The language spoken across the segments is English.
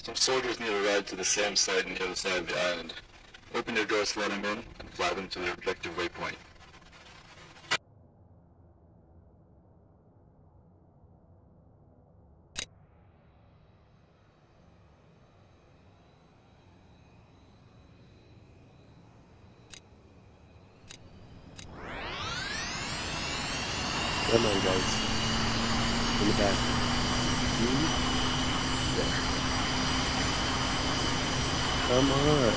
Some soldiers need a ride to the SAM site on the other side of the island. Open their doors to let them in, and fly them to their objective waypoint. Come on, guys. In the back. There. Come on.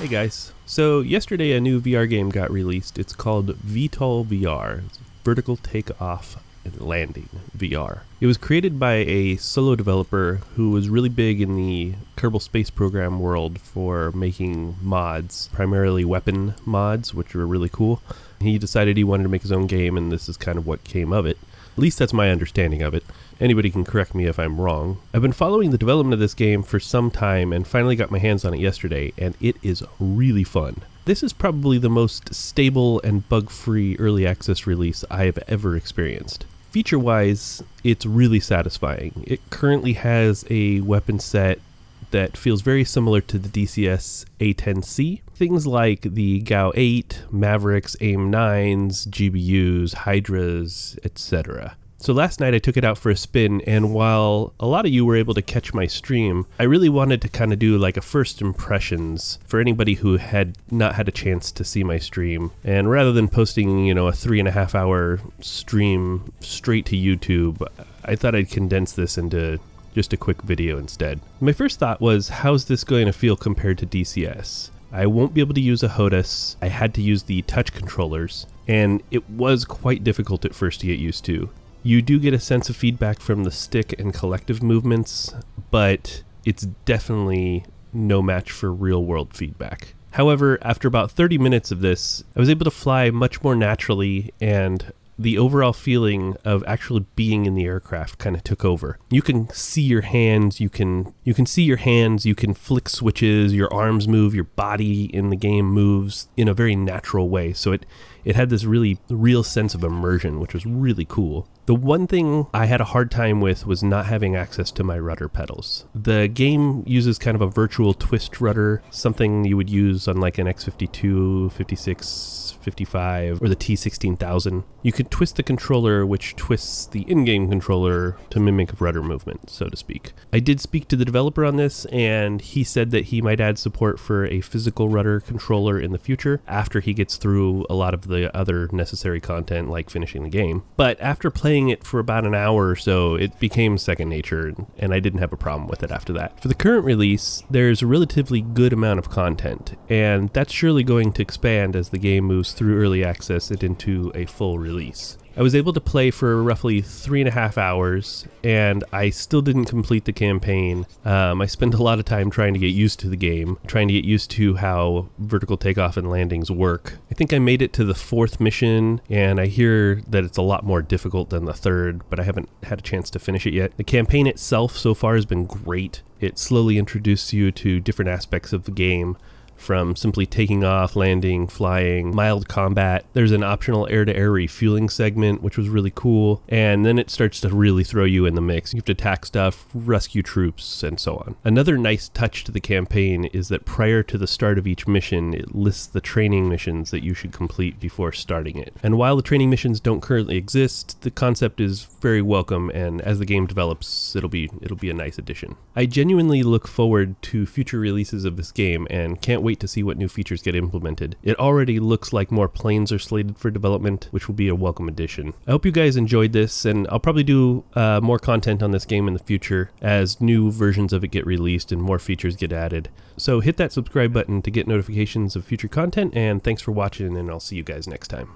Hey guys, so yesterday a new VR game got released. It's called VTOL VR, it's Vertical Takeoff and Landing VR. It was created by a solo developer who was really big in the Kerbal Space Program world for making mods, primarily weapon mods, which were really cool. He decided he wanted to make his own game, and this is kind of what came of it. At least that's my understanding of it. Anybody can correct me if I'm wrong. I've been following the development of this game for some time and finally got my hands on it yesterday, and it is really fun. This is probably the most stable and bug-free early access release I have ever experienced. Feature-wise, it's really satisfying. It currently has a weapon set that feels very similar to the DCS A10C. Things like the GAU 8, Mavericks, AIM-9s, GBUs, Hydras, etc. So last night I took it out for a spin, and while a lot of you were able to catch my stream, I really wanted to kind of do like a first impressions for anybody who had not had a chance to see my stream. And rather than posting, a 3.5 hour stream straight to YouTube, I thought I'd condense this into just a quick video instead. My first thought was, how's this going to feel compared to DCS? I won't be able to use a HOTAS. I had to use the touch controllers, and it was quite difficult at first to get used to. You do get a sense of feedback from the stick and collective movements, but it's definitely no match for real-world feedback. However, after about 30 minutes of this, I was able to fly much more naturally, and the overall feeling of actually being in the aircraft kind of took over. You can see your hands, you can flick switches, your arms move, your body in the game moves in a very natural way. So it had this really real sense of immersion, which was really cool. The one thing I had a hard time with was not having access to my rudder pedals. The game uses kind of a virtual twist rudder, something you would use on like an X52, 56, 55, or the T16000. You could twist the controller, which twists the in-game controller to mimic rudder movement, so to speak. I did speak to the developer on this, and he said that he might add support for a physical rudder controller in the future after he gets through a lot of the other necessary content like finishing the game. But after playing it for about an hour or so, it became second nature, and I didn't have a problem with it after that. For the current release, there's a relatively good amount of content, and that's surely going to expand as the game moves through early access and into a full release. I was able to play for roughly 3.5 hours, and I still didn't complete the campaign. I spent a lot of time trying to get used to the game, trying to get used to how vertical takeoff and landings work. I think I made it to the 4th mission, and I hear that it's a lot more difficult than the 3rd, but I haven't had a chance to finish it yet. The campaign itself so far has been great. It slowly introduces you to different aspects of the game, from simply taking off, landing, flying, mild combat. There's an optional air-to-air refueling segment, which was really cool, and then it starts to really throw you in the mix. You have to attack stuff, rescue troops, and so on. Another nice touch to the campaign is that prior to the start of each mission, it lists the training missions that you should complete before starting it. And while the training missions don't currently exist, the concept is very welcome, and as the game develops, it'll be a nice addition. I genuinely look forward to future releases of this game and can't wait to see what new features get implemented. It already looks like more planes are slated for development, which will be a welcome addition. I hope you guys enjoyed this, and I'll probably do more content on this game in the future as new versions of it get released and more features get added. So hit that subscribe button to get notifications of future content, and thanks for watching, and I'll see you guys next time.